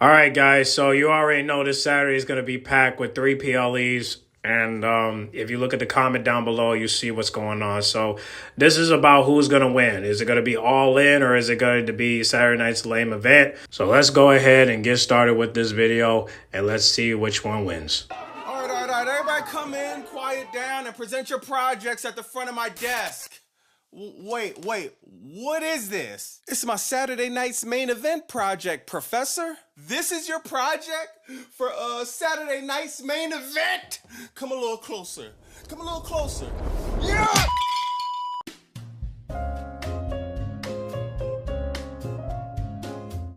All right, guys. So you already know this Saturday is going to be packed with three PLEs. And if you look at the comment down below, you see what's going on. So this is about who's going to win. Is it going to be All In or is it going to be Saturday Night's Lame Event? So let's go ahead and get started with this video and let's see which one wins. All right. Everybody come in, quiet down, and present your projects at the front of my desk. Wait. What is this? It's my Saturday Night's Main Event project, Professor. This is your project for Saturday Night's Main Event? Come a little closer. Yeah!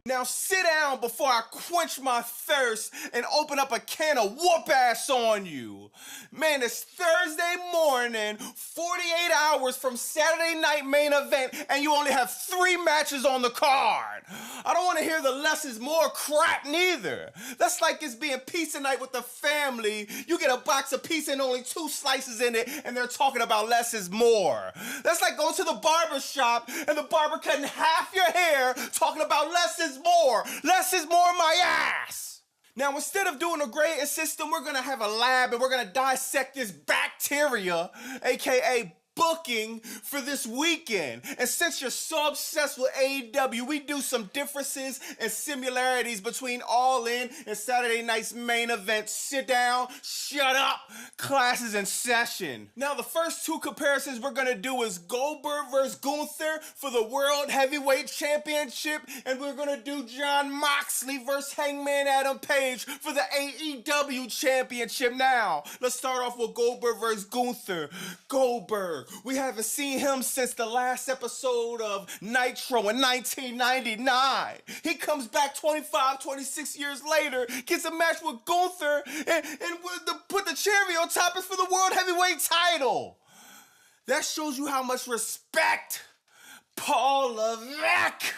Now sit down before I quench my thirst and open up a can of whoop ass on you. Man, it's Thursday morning, 48 hours from Saturday Night Main Event, and you only have 3 matches on the card. I don't want to hear the less is more crap neither. That's like it's being pizza night with the family. You get a box of pizza and only 2 slices in it, and they're talking about less is more. That's like going to the barber shop and the barber cutting half your hair talking about less is more. Less is more my ass. Now, instead of doing a grading system, we're going to have a lab and we're going to dissect this bacteria, aka booking, for this weekend. And since you're so obsessed with AEW, we do some differences and similarities between All In and Saturday Night's Main Event. Sit down, shut up, classes in session. Now, the first 2 comparisons we're gonna do is Goldberg versus Gunther for the World Heavyweight Championship, and we're gonna do Jon Moxley versus Hangman Adam Page for the AEW Championship. Now, let's start off with Goldberg versus Gunther. Goldberg, we haven't seen him since the last episode of Nitro in 1999. He comes back 26 years later, gets a match with Gunther, and put the cherry on top is for the World Heavyweight title. That shows you how much respect Paul Levesque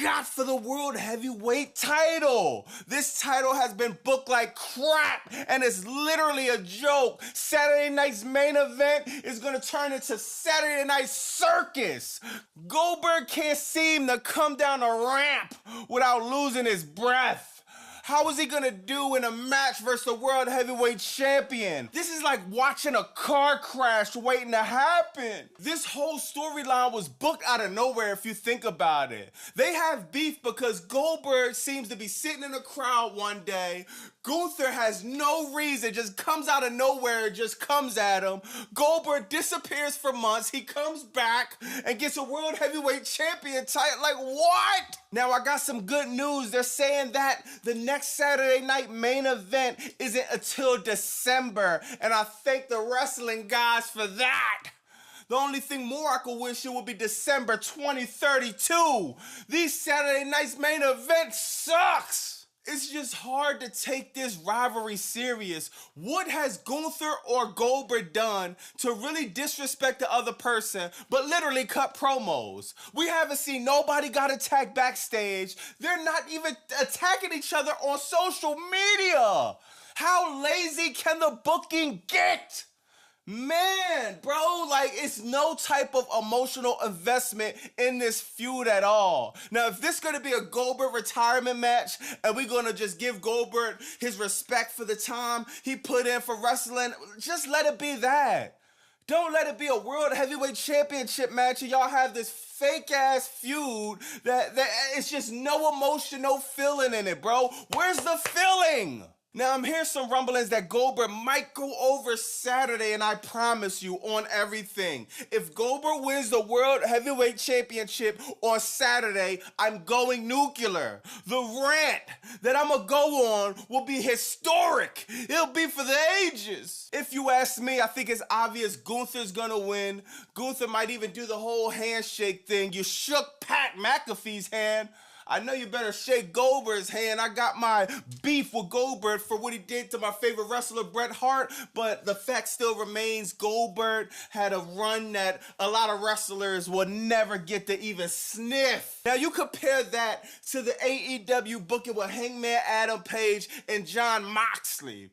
got for the World Heavyweight title. This title has been booked like crap, and it's literally a joke. Saturday Night's Main Event is gonna turn into Saturday Night Circus. Goldberg can't seem to come down a ramp without losing his breath. How is he gonna do in a match versus the World Heavyweight Champion? This is like watching a car crash waiting to happen. This whole storyline was booked out of nowhere if you think about it. They have beef because Goldberg seems to be sitting in a crowd one day. Gunther has no reason, just comes out of nowhere, just comes at him. Goldberg disappears for months. He comes back and gets a World Heavyweight Champion title. Like, what? Now, I got some good news. They're saying that the next Saturday Night Main Event isn't until December, and I thank the wrestling guys for that. The only thing more I could wish it would be December 2032. These Saturday Night's Main Event sucks. It's just hard to take this rivalry serious. What has Gunther or Goldberg done to really disrespect the other person, but literally cut promos? We haven't seen nobody got attacked backstage. They're not even attacking each other on social media. How lazy can the booking get? Man, bro, like, it's no type of emotional investment in this feud at all. Now, if this is gonna be a Goldberg retirement match and we're gonna just give Goldberg his respect for the time he put in for wrestling, just let it be that. Don't let it be a World Heavyweight Championship match and y'all have this fake ass feud that it's just no emotion, no feeling in it, bro. Where's the feeling? Now, I'm hearing some rumblings that Goldberg might go over Saturday, and I promise you on everything, if Goldberg wins the World Heavyweight Championship on Saturday, I'm going nuclear. The rant that I'm going to go on will be historic. It'll be for the ages. If you ask me, I think it's obvious Gunther's going to win. Gunther might even do the whole handshake thing. You shook Pat McAfee's hand. I know you better shake Goldberg's hand. I got my beef with Goldberg for what he did to my favorite wrestler, Bret Hart, but the fact still remains Goldberg had a run that a lot of wrestlers will never get to even sniff. Now, you compare that to the AEW booking with Hangman Adam Page and Jon Moxley.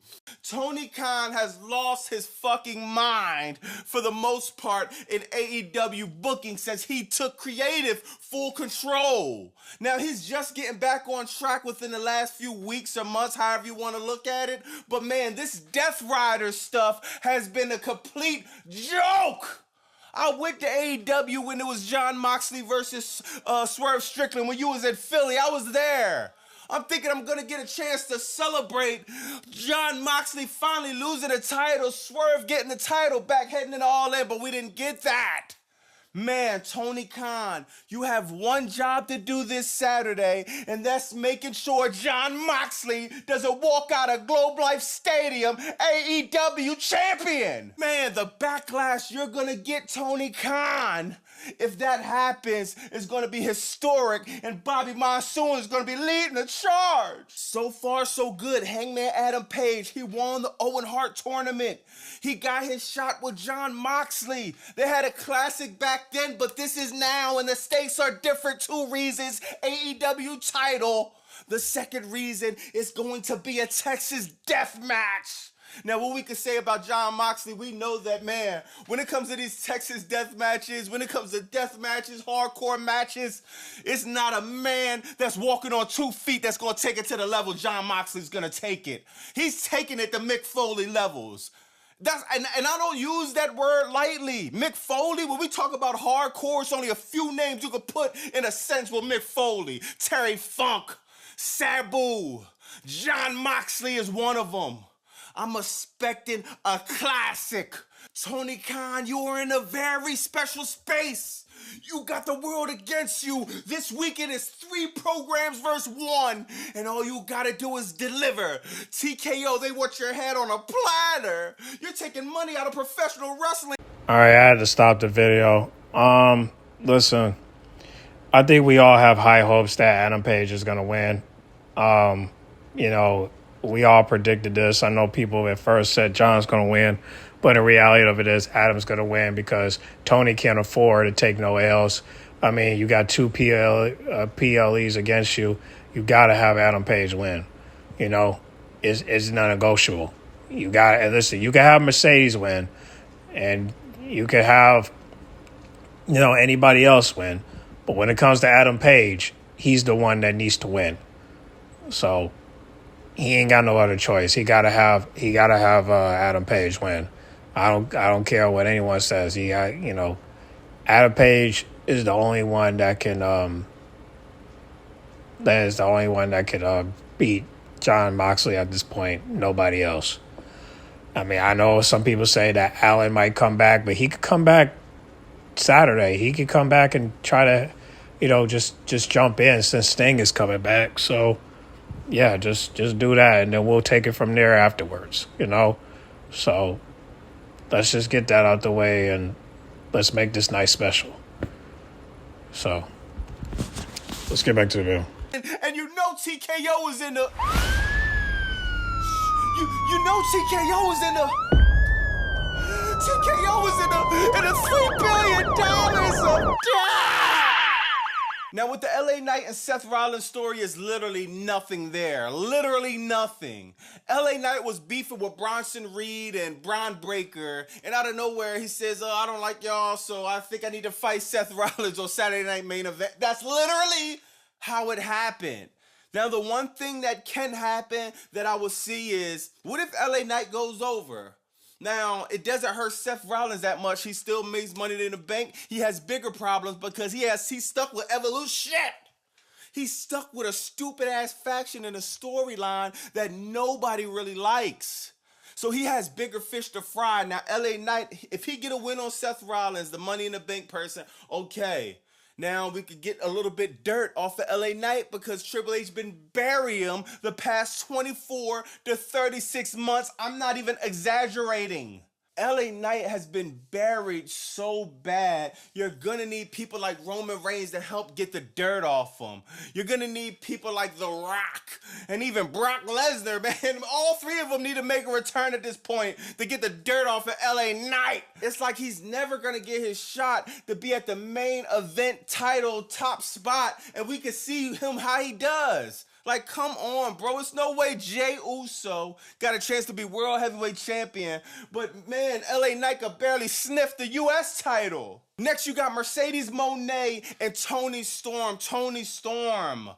Tony Khan has lost his fucking mind for the most part in AEW booking since he took creative full control. Now, he's just getting back on track within the last few weeks or months, however you want to look at it. But man, this Death Rider stuff has been a complete joke. I went to AEW when it was Jon Moxley versus Swerve Strickland. When you was at Philly, I was there. I'm thinking I'm going to get a chance to celebrate Jon Moxley finally losing the title, Swerve getting the title back, heading into All In, but we didn't get that. Man, Tony Khan, you have one job to do this Saturday, and that's making sure Jon Moxley doesn't walk out of Globe Life Stadium AEW champion. Man, the backlash you're gonna get, Tony Khan, if that happens, is gonna be historic, and Bobby Monsoon is gonna be leading the charge. So far, so good. Hangman Adam Page, he won the Owen Hart tournament. He got his shot with Jon Moxley. They had a classic back then, but this is now, and the stakes are different. 2 reasons, AEW title. The second reason is going to be a Texas death match. Now, what we can say about Jon Moxley, we know that, man, when it comes to these Texas death matches, when it comes to death matches, hardcore matches, it's not a man that's walking on 2 feet that's going to take it to the level Jon Moxley's going to take it. He's taking it to Mick Foley levels. And I don't use that word lightly. Mick Foley, when we talk about hardcore, it's only a few names you could put in a sentence with Mick Foley. Terry Funk, Sabu, Jon Moxley is one of them. I'm expecting a classic. Tony Khan, you are in a very special space. You got the world against you. This weekend is 3 programs versus 1, and all you gotta do is deliver. TKO, they want your head on a platter. You're taking money out of professional wrestling. All right, I had to stop the video. Listen, I think we all have high hopes that Adam Page is going to win. We all predicted this. I know people at first said John's going to win, but the reality of it is Adam's going to win because Tony can't afford to take no L's. I mean, you got 2 PLEs against you. You got to have Adam Page win. It's non-negotiable. You got to listen. You can have Mercedes win, and you can have anybody else win. But when it comes to Adam Page, he's the one that needs to win. So he ain't got no other choice. He gotta have Adam Page win. I don't care what anyone says. Adam Page is the only one that can beat Jon Moxley at this point. Nobody else. I mean, I know some people say that Allen might come back, but he could come back Saturday. He could come back and try to, just jump in since Sting is coming back. So yeah, just do that, and then we'll take it from there afterwards, So let's just get that out the way, and let's make this night special. So let's get back to the video. And TKO is in the... TKO is in the... TKO is in the $3 billion of debt! Now, with the LA Knight and Seth Rollins story is literally nothing there. Literally nothing. LA Knight was beefing with Bronson Reed and Bron Breakker, and out of nowhere, he says, I don't like y'all, so I think I need to fight Seth Rollins on Saturday Night Main Event. That's literally how it happened. Now, the one thing that can happen that I will see is, what if LA Knight goes over? Now, it doesn't hurt Seth Rollins that much. He still makes money in the bank. He has bigger problems because he's stuck with Evolution. He's stuck with a stupid-ass faction and a storyline that nobody really likes. So he has bigger fish to fry. Now, LA Knight, if he get a win on Seth Rollins, the Money in the Bank person, okay. Now we could get a little bit dirt off of LA Knight because Triple H been burying him the past 24 to 36 months. I'm not even exaggerating. LA Knight has been buried so bad, you're gonna need people like Roman Reigns to help get the dirt off him. You're gonna need people like The Rock and even Brock Lesnar, man. All 3 of them need to make a return at this point to get the dirt off of LA Knight. It's like he's never gonna get his shot to be at the main event title top spot, and we can see him how he does. Like, come on, bro. It's no way Jey Uso got a chance to be World Heavyweight Champion, but man, LA Knight could barely sniff the US title. Next, you got Mercedes Moné and Toni Storm. Toni Storm,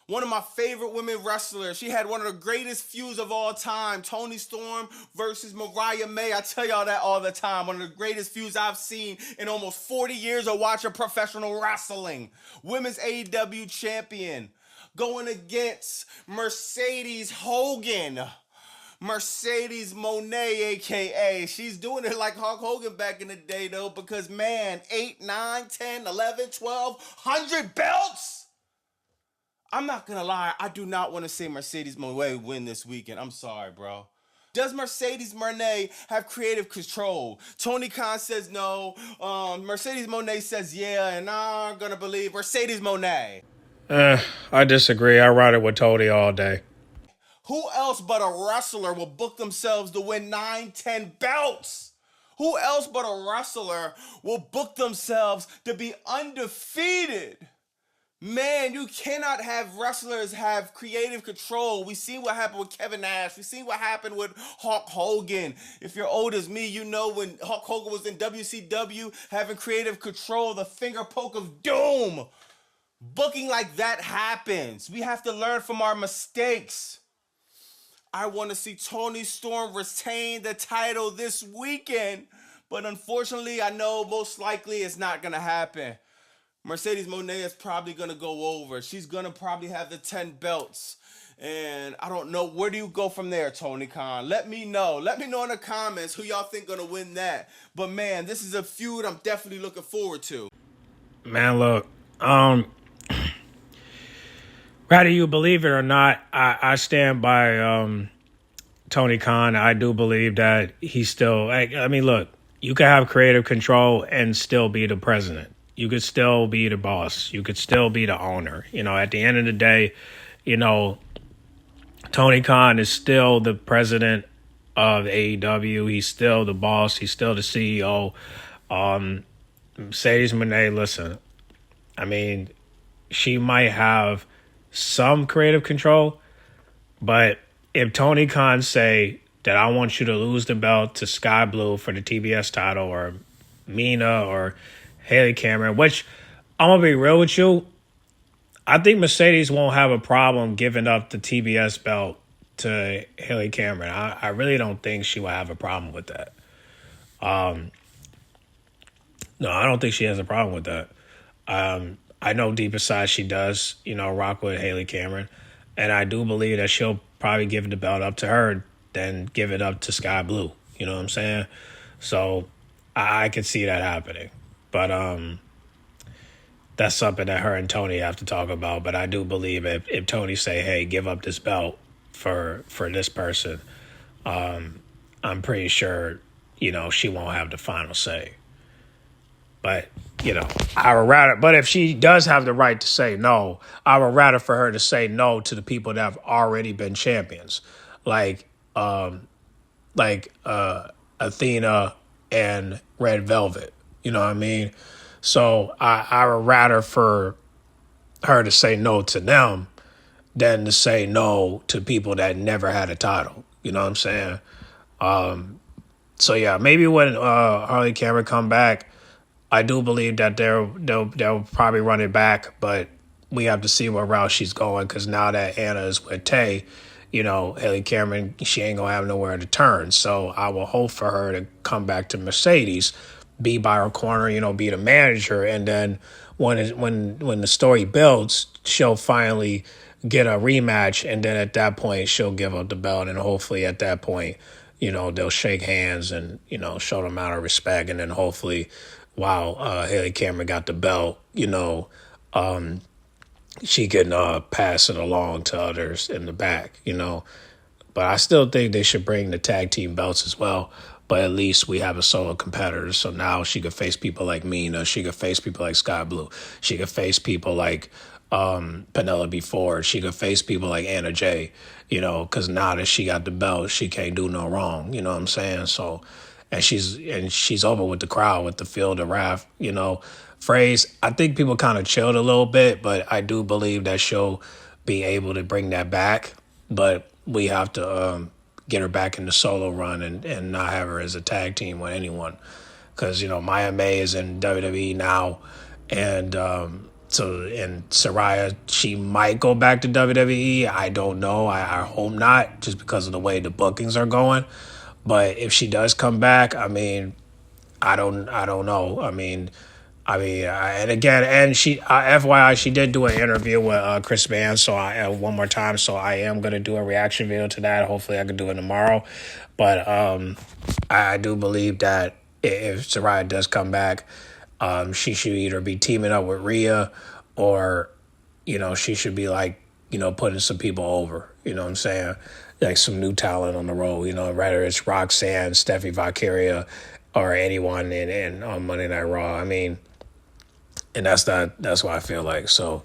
one of my favorite women wrestlers. She had one of the greatest feuds of all time. Toni Storm versus Mariah May. I tell y'all that all the time. One of the greatest feuds I've seen in almost 40 years of watching professional wrestling. Women's AEW champion going against Mercedes Hogan. Mercedes Moné, a.k.a. She's doing it like Hulk Hogan back in the day, though, because, man, 8, 9, 10, 11, 12, 100 belts? I'm not going to lie. I do not want to see Mercedes Moné win this weekend. I'm sorry, bro. Does Mercedes Moné have creative control? Tony Khan says no. Mercedes Moné says yeah, and I'm going to believe Mercedes Moné. I disagree. I ride it with Tony all day. Who else but a wrestler will book themselves to win 9, 10 belts? Who else but a wrestler will book themselves to be undefeated? Man, you cannot have wrestlers have creative control. We see what happened with Kevin Nash. We see what happened with Hulk Hogan. If you're old as me, you know when Hulk Hogan was in WCW, having creative control, the finger poke of doom. Booking like that happens. We have to learn from our mistakes. I want to see Toni Storm retain the title this weekend, but unfortunately, I know most likely it's not going to happen. Mercedes Moné is probably going to go over. She's going to probably have the 10 belts. And I don't know, where do you go from there, Tony Khan? Let me know. Let me know in the comments who y'all think going to win that. But man, this is a feud I'm definitely looking forward to. Man, look, whether you believe it or not, I stand by Tony Khan. I do believe that he's still, I mean, look, you can have creative control and still be the president. You could still be the boss. You could still be the owner. You know, at the end of the day, you know, Tony Khan is still the president of AEW. He's still the boss. He's still the CEO. Mercedes Moné, listen, I mean, she might have some creative control, but if Tony Khan say that I want you to lose the belt to Sky Blue for the TBS title, or Mina or Haley Cameron, which I'm going to be real with you, I think Mercedes won't have a problem giving up the TBS belt to Haley Cameron. I really don't think she will have a problem with that. No, I don't think she has a problem with that. I know deep inside she does, you know, rock with Haley Cameron. And I do believe that she'll probably give the belt up to her than give it up to Sky Blue. You know what I'm saying? So I could see that happening. But that's something that her and Tony have to talk about. But I do believe if Tony say, hey, give up this belt for this person, I'm pretty sure, you know, she won't have the final say. But, you know, I would rather, but if she does have the right to say no, I would rather for her to say no to the people that have already been champions, like Athena and Red Velvet. You know what I mean? So I would rather for her to say no to them than to say no to people that never had a title. You know what I'm saying? So yeah, maybe when Harley Cameron come back, I do believe that they'll probably run it back, but we have to see what route she's going, because now that Anna is with Tay, you know, Haley Cameron, she ain't going to have nowhere to turn. So I will hope for her to come back to Mercedes, be by her corner, you know, be the manager. And then when the story builds, she'll finally get a rematch. And then at that point, she'll give up the belt. And hopefully at that point, you know, they'll shake hands and, you know, show them out of respect. And then hopefully, while Haley Cameron got the belt, you know, she can pass it along to others in the back, you know. But I still think they should bring the tag team belts as well. But at least we have a solo competitor. So now she could face people like Mina. She could face people like Sky Blue. She could face people like Penelope Ford. She could face people like Anna Jay, you know, because now that she got the belt, she can't do no wrong. You know what I'm saying? So, and she's over with the crowd, with the Field of Wrath, you know, phrase. I think people kind of chilled a little bit, but I do believe that she'll be able to bring that back, but we have to get her back in the solo run and not have her as a tag team with anyone. Because, Maya May is in WWE now, and and Saraya, she might go back to WWE. I don't know. I hope not, just because of the way the bookings are going. But if she does come back, I mean, I don't know. And again, and she, FYI, she did do an interview with Chris Van. So one more time. So I am gonna do a reaction video to that. Hopefully, I can do it tomorrow. But I do believe that if Saraya does come back, she should either be teaming up with Rhea, or she should be putting some people over. You know what I'm saying? Like some new talent on the road. Whether it's Roxanne, Steffi Valkyria, or anyone in on Monday Night Raw. I mean. And that's what I feel like. So,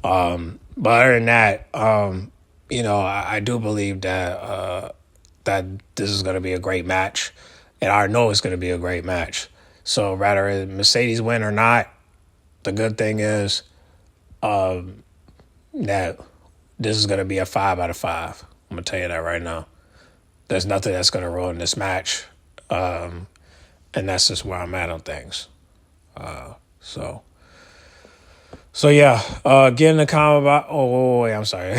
but other than that, I do believe that that this is going to be a great match, and I know it's going to be a great match. So, rather Mercedes win or not, the good thing is that this is going to be a 5 out of 5. I'm gonna tell you that right now. There's nothing that's going to ruin this match, and that's just where I'm at on things. So yeah, get in the comment about. Oh wait, I'm sorry.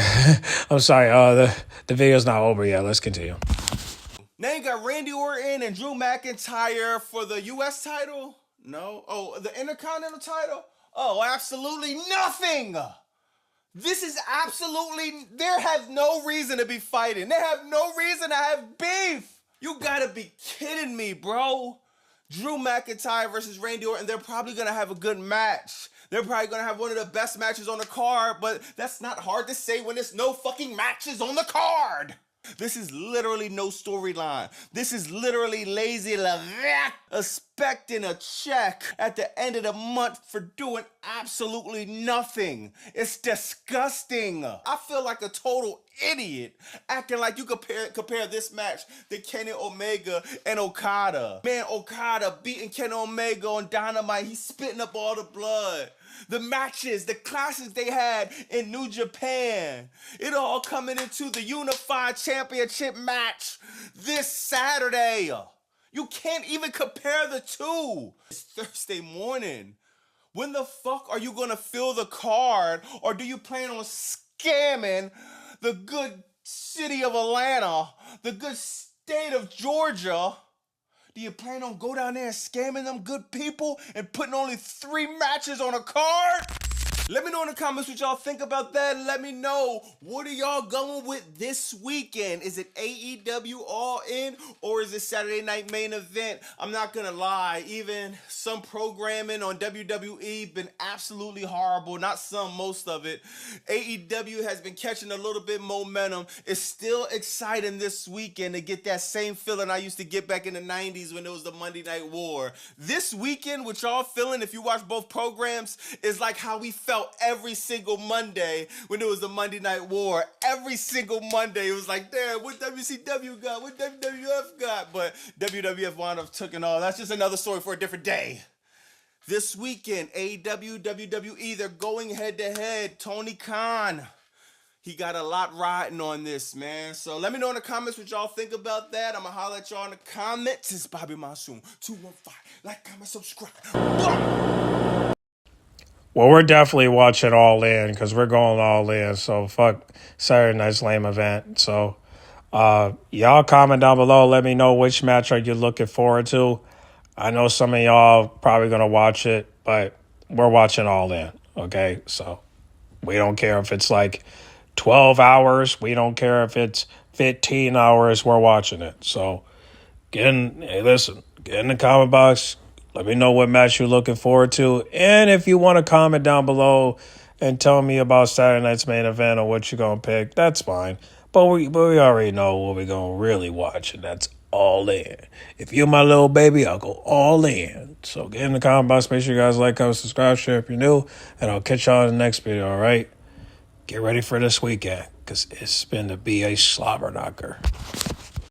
I'm sorry. The video's not over yet. Let's continue. Now you got Randy Orton and Drew McIntyre for the U.S. title. No. Oh, the Intercontinental title. Oh, absolutely nothing. This is absolutely. There has no reason to be fighting. They have no reason to have beef. You gotta be kidding me, bro. Drew McIntyre versus Randy Orton. They're probably gonna have a good match. They're probably going to have one of the best matches on the card, but that's not hard to say when there's no fucking matches on the card. This is literally no storyline. This is literally lazy Levesque expecting a check at the end of the month for doing absolutely nothing. It's disgusting. I feel like a total idiot acting like you compare this match to Kenny Omega and Okada. Man, Okada beating Kenny Omega on Dynamite. He's spitting up all the blood. The matches, the classes they had in New Japan. It all coming into the Unified Championship match this Saturday. You can't even compare the two. It's Thursday morning. When the fuck are you gonna fill the card? Or do you plan on scamming the good city of Atlanta, the good state of Georgia? Do you plan on go down there and scamming them good people and putting only 3 matches on a card? Let me know in the comments what y'all think about that. Let me know, what are y'all going with this weekend? Is it AEW All In, or is it Saturday Night Main Event? I'm not gonna lie, even some programming on WWE been absolutely horrible. Not some, most of it. AEW has been catching a little bit momentum. It's still exciting this weekend to get that same feeling I used to get back in the 90s when it was the Monday Night War. This weekend, what y'all feeling, if you watch both programs, is like how we felt every single Monday when it was the Monday Night War. Every single Monday, it was like, damn, what WCW got? What WWF got? But WWF wound up taking all. That's just another story for a different day. This weekend, AEW, WWE, they're going head to head. Tony Khan, he got a lot riding on this, man. So let me know in the comments what y'all think about that. I'm going to holler at y'all in the comments. It's Bobby Monsoon. 215. Like, comment, subscribe. Blah! Well, we're definitely watching All In because we're going all in. So fuck Saturday Night's lame event. So y'all comment down below. Let me know which match are you looking forward to. I know some of y'all probably going to watch it, but we're watching All In. Okay, so we don't care if it's like 12 hours. We don't care if it's 15 hours. We're watching it. So get in the comment box. Let me know what match you're looking forward to. And if you want to comment down below and tell me about Saturday Night's Main Event or what you're going to pick, that's fine. But we already know what we're going to really watch, and that's All In. If you're my little baby, I'll go all in. So get in the comment box. Make sure you guys like, comment, subscribe, share if you're new. And I'll catch y'all in the next video, all right? Get ready for this weekend because it's been to be a slobber knocker.